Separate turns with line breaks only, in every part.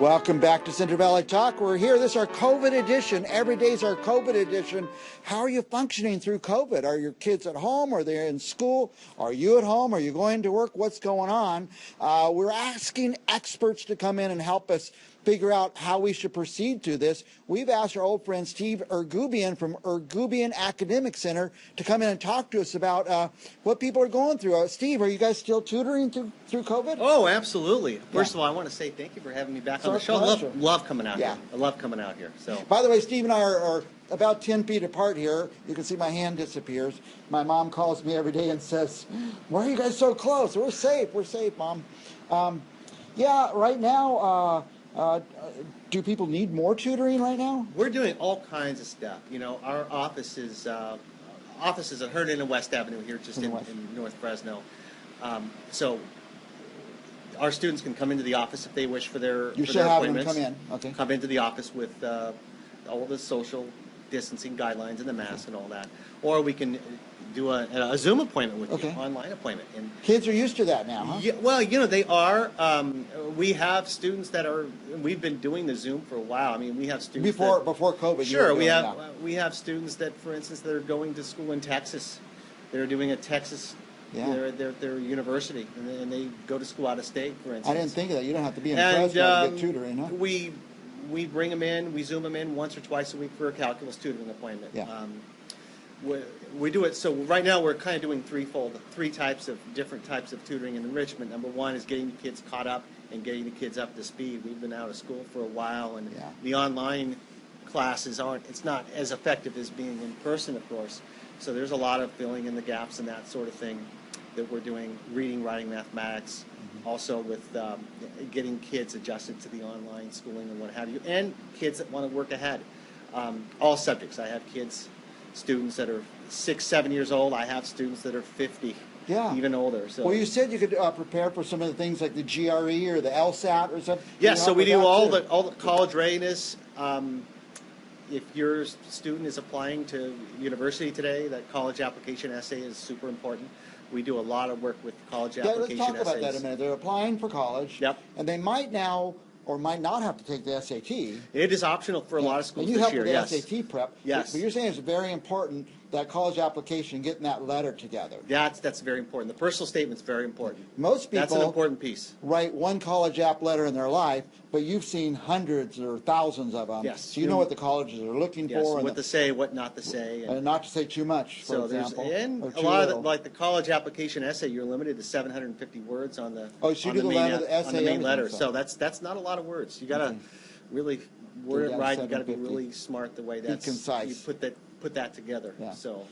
Welcome back to Central Valley Talk. We're here. This is our COVID edition. Every day is our COVID edition. How are you functioning through COVID? Are your kids at home? Are they in school? Are you at home? Are you going to work? What's going on? We're asking experts to come in and help us figure out how we should proceed to this. We've asked our old friend Steve Eurgubian from Eurgubian Academic Center to come in and talk to us about what people are going through. Steve, are you guys still tutoring through COVID?
Oh, absolutely. First of all, I want to say thank you for having me back on the show. Love coming out here. I love coming out here. So,
by the way, Steve and I are about 10 feet apart here. You can see my hand disappears. My mom calls me every day and says, "Why are you guys so close?" We're safe. We're safe, Mom. Yeah, right now, do people need more tutoring right now?
We're doing all kinds of stuff. You know, our offices are Herndon and West Avenue here, just in North Fresno. So our students can come into the office if they wish for their
You
for
should
their
have them
appointments.
come in. Okay.
Come into the office with all the social distancing guidelines and the mask and all that, or we can do a Zoom appointment with you, online appointment. And
kids are used to that now, huh?
Yeah, well, you know, they are. We have students that are. We've been doing the Zoom for a while. I mean, we have students
before COVID.
Sure, we have students that, for instance, that are going to school in Texas. They're doing a Texas. Yeah. Their university, and they go to school out of state, for instance.
I didn't think of that. You don't have to be in Fresno to get tutoring, huh?
We bring them in. We Zoom them in once or twice a week for a calculus tutoring appointment. Yeah. We do it. So right now we're kind of doing different types of tutoring and enrichment. Number one is getting the kids caught up and getting the kids up to speed. We've been out of school for a while, and the online classes it's not as effective as being in person, of course. So there's a lot of filling in the gaps and that sort of thing that we're doing, reading, writing, mathematics, also with getting kids adjusted to the online schooling and what have you, and kids that want to work ahead. All subjects. I have students that are 6, 7 years old. I have students that are 50, even older. So.
Well, you said you could prepare for some of the things like the GRE or the LSAT or something.
Yeah, so we do all the college readiness. If your student is applying to university today, that college application essay is super important. We do a lot of work with college application essays.
Let's talk about that a minute. They're applying for college, and they might now or might not have to take the SAT.
It is optional for a lot of schools this year.
And you help with the SAT prep.
Yes.
But you're saying it's very important, that college application, getting that letter together.
That's very important. The personal statement's very important.
Most people
that's an important piece.
Write one college app letter in their life, but you've seen hundreds or thousands of them.
Yes.
So you know what the colleges are looking for.
What to say, what not to say.
And not to say too much, for example.
And a lot of like the college application essay, you're limited to 750 words on the,
so you do the
main letter. So that's not a lot of words. You got to really word it right. You got to be really smart the way that's
concise.
You put that together. Yeah. So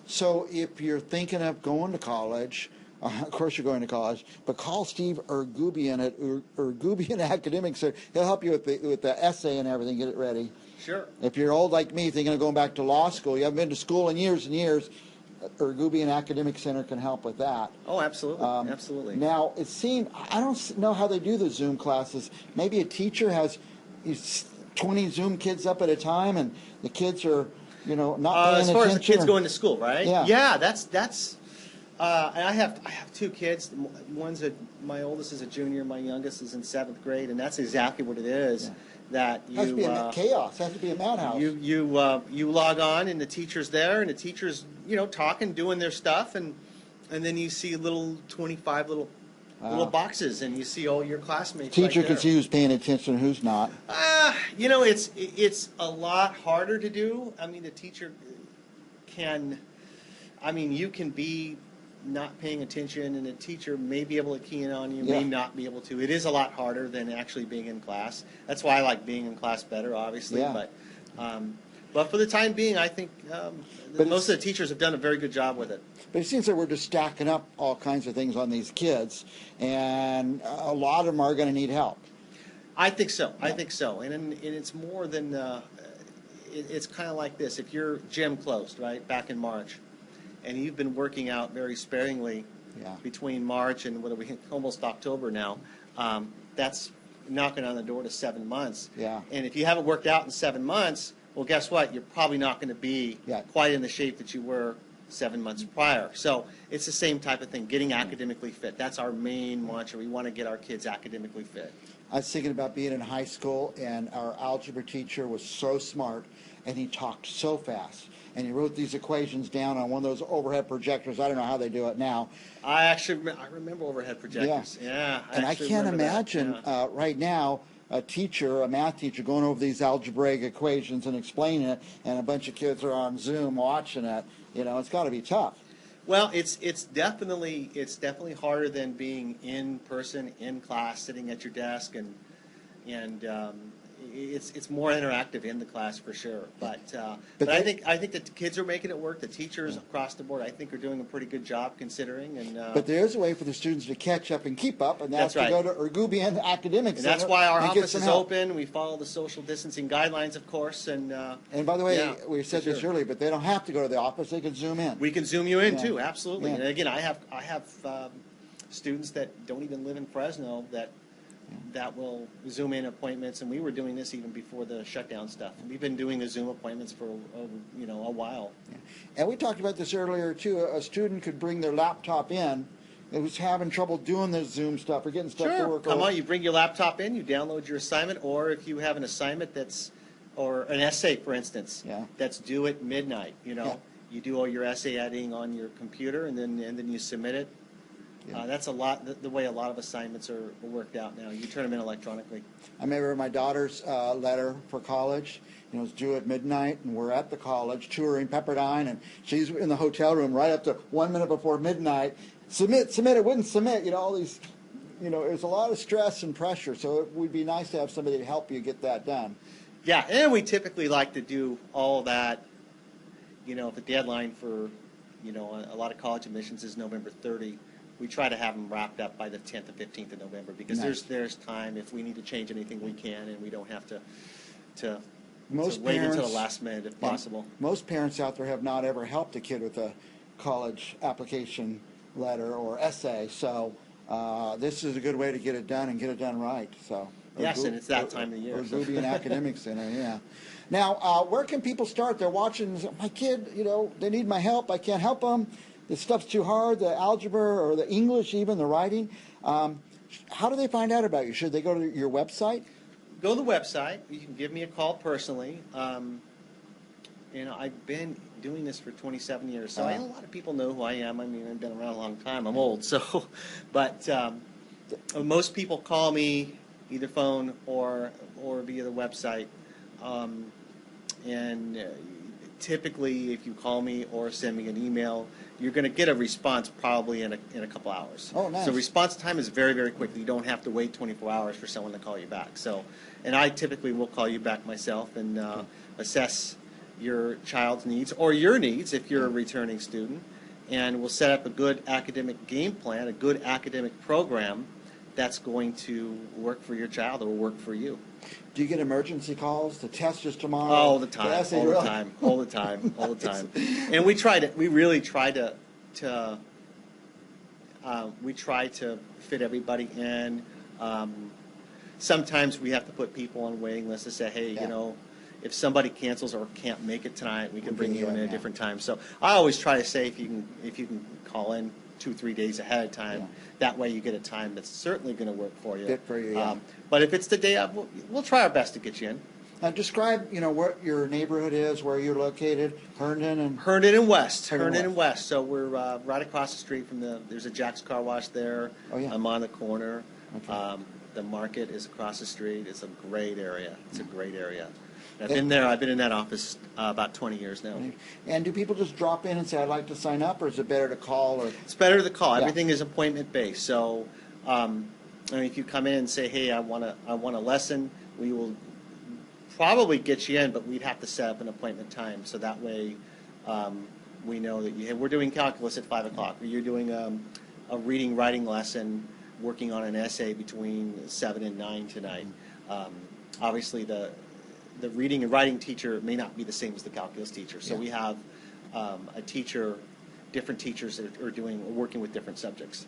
so if you're thinking of going to college, of course you're going to college, but call Steve Eurgubian at Eurgubian Academic Center. He'll help you with the essay and everything. Get it ready.
Sure.
If you're old like me, thinking of going back to law school, you haven't been to school in years and years, Eurgubian Academic Center can help with that.
Oh, absolutely. Absolutely.
Now, it seemed, I don't know how they do the Zoom classes. Maybe a teacher has 20 Zoom kids up at a time, and the kids are, not paying attention.
As far as the kids going to school, right?
Yeah.
That's. I have 2 kids. My oldest is a junior. My youngest is in 7th grade, and that's exactly what it is. Yeah. That you
has to be chaos. Has to be a madhouse.
You log on, and the teacher's there, and the teacher's talking, doing their stuff, and then you see 25 little boxes, and you see all your classmates.
Teacher can see who's paying attention and who's not.
It's a lot harder to do. I mean, the teacher can. I mean, you can be not paying attention, and the teacher may be able to key in on you, may not be able to. It is a lot harder than actually being in class. That's why I like being in class better, obviously. Yeah. But for the time being, I think most of the teachers have done a very good job with it.
But it seems like we're just stacking up all kinds of things on these kids, and a lot of them are going to need help.
I think so. Yeah. I think so. And it's more than it's kind of like this. If your gym closed, right, back in March, and you've been working out very sparingly between March and almost October now, that's knocking on the door to 7 months.
Yeah.
And if you haven't worked out in 7 months, well, guess what? You're probably not going to be quite in the shape that you were 7 months prior. So it's the same type of thing, getting academically fit. That's our main mantra. We want to get our kids academically fit.
I was thinking about being in high school, and our algebra teacher was so smart, and he talked so fast. And he wrote these equations down on one of those overhead projectors. I don't know how they do it now.
I remember overhead projectors. Yeah,
I can't imagine right now a math teacher, going over these algebraic equations and explaining it, and a bunch of kids are on Zoom watching it. It's got to be tough.
Well, it's definitely harder than being in person, in class, sitting at your desk, and it's more interactive in the class for sure. But I think that the kids are making it work. The teachers across the board, I think, are doing a pretty good job considering. But
there is a way for the students to catch up and keep up, and that's to go to Eurgubian Academic Center.
And that's why our office is open. We follow the social distancing guidelines, of course. And
by the way, we said this earlier, but they don't have to go to the office. They can Zoom in.
We can Zoom you in too, absolutely. And again, I have students that don't even live in Fresno that will Zoom in appointments, and we were doing this even before the shutdown stuff. We've been doing the Zoom appointments for a while.
Yeah. And we talked about this earlier too. A student could bring their laptop in. It was having trouble doing the Zoom stuff or getting stuff to work.
Come on, you bring your laptop in, you download your assignment, or if you have an assignment or an essay, for instance, that's due at midnight. You do all your essay editing on your computer, and then you submit it. That's the way a lot of assignments are worked out now. You turn them in electronically.
I remember my daughter's letter for college. It was due at midnight, and we're at the college touring Pepperdine, and she's in the hotel room right up to 1 minute before midnight. Submit, it wouldn't submit. All these, there's a lot of stress and pressure. So it would be nice to have somebody to help you get that done.
Yeah, and we typically like to do all that. The deadline for, a lot of college admissions is November 30. We try to have them wrapped up by the 10th and 15th of November because there's time. If we need to change anything, we can, and we don't have to wait until the last minute if possible.
Most parents out there have not ever helped a kid with a college application letter or essay, so this is a good way to get it done and get it done right. So
yes, and it's that time of year.
Eurgubian Academic Center, yeah. Now, where can people start? They're watching. My kid, they need my help. I can't help them. This stuff's too hard, the algebra or the English, even the writing. How do they find out about you? Should they go to your website?
Go to the website. You can give me a call personally. I've been doing this for 27 years, so a lot of people know who I am. I mean, I've been around a long time. I'm old, but most people call me either phone or via the website. Typically, if you call me or send me an email, you're going to get a response probably in a couple hours.
Oh, nice.
So response time is very, very quick. You don't have to wait 24 hours for someone to call you back. And I typically will call you back myself and assess your child's needs or your needs if you're a returning student. And we'll set up a good academic game plan, a good academic program that's going to work for your child or work for you.
Do you get emergency calls? The test is tomorrow.
All the time, all the time. And we really try to fit everybody in. Sometimes we have to put people on waiting lists to say, hey, if somebody cancels or can't make it tonight, we can bring you in at a different time. So I always try to say if you can call in 2-3 days ahead of time. That way you get a time that's certainly going to work for you.
Fit for you,
but if it's the day of, we'll try our best to get you in.
Now describe, what your neighborhood is, where you're located, Herndon and
West. Herndon and West. So we're right across the street from there's a Jack's Car Wash there.
Oh, yeah.
I'm on the corner.
Okay.
The market is across the street. It's a great area. I've been there. I've been in that office about 20 years now.
And do people just drop in and say, I'd like to sign up, or is it better to call?
It's better to call. Everything is appointment-based. So if you come in and say, hey, I want a lesson, we will probably get you in, but we'd have to set up an appointment time. So that way we know that we're doing calculus at 5 o'clock, or you're doing a reading-writing lesson, working on an essay between 7 and 9 tonight. Obviously, the reading and writing teacher may not be the same as the calculus teacher. So we have different teachers that are working with different subjects.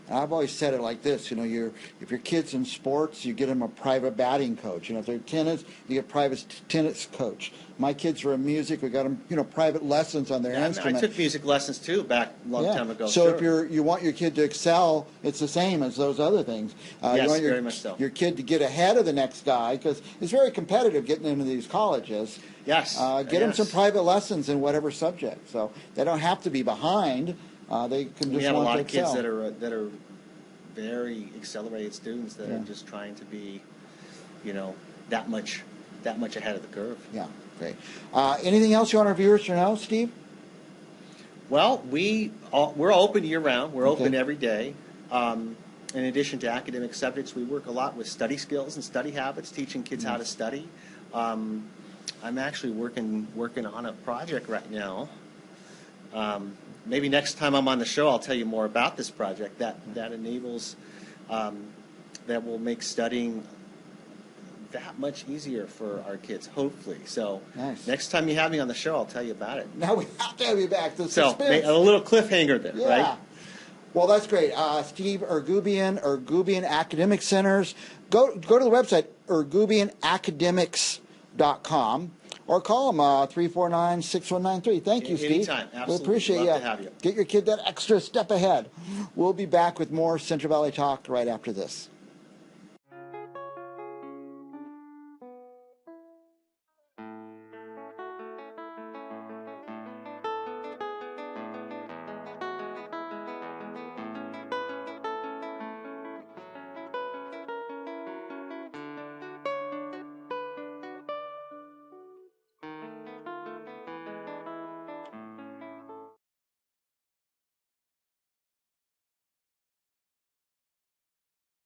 And I've always said it like this, if your kid's in sports, you get them a private batting coach. If they're tennis, you get private tennis coach. My kids are in music, we got them, private lessons on their instrument.
I took music lessons too back a long time ago.
So if you want your kid to excel, it's the same as those other things.
Yes,
you want
very much so.
Your kid to get ahead of the next guy, because it's very competitive getting into these colleges.
Yes.
Get them some private lessons in whatever subject, so they don't have to be behind. They can just want to excel.
We have a lot of kids that are very accelerated students that are just trying to be, that much ahead of the curve.
Yeah, great. Anything else you want our viewers to know, Steve?
Well, we're open year round. We're open every day. In addition to academic subjects, we work a lot with study skills and study habits, teaching kids how to study. I'm actually working on a project right now. Maybe next time I'm on the show, I'll tell you more about this project that enables, that will make studying that much easier for our kids, hopefully. So next time you have me on the show, I'll tell you about it.
Now we have to have you back.
So a little cliffhanger there, right?
Well, that's great. Steve Eurgubian Academic Centers. Go to the website, Eurgubianacademics.com. Or call them 349-6193. Thank you, Steve.
Anytime. Absolutely.
We appreciate
Love to have you.
Get your kid that extra step ahead. We'll be back with more Central Valley Talk right after this.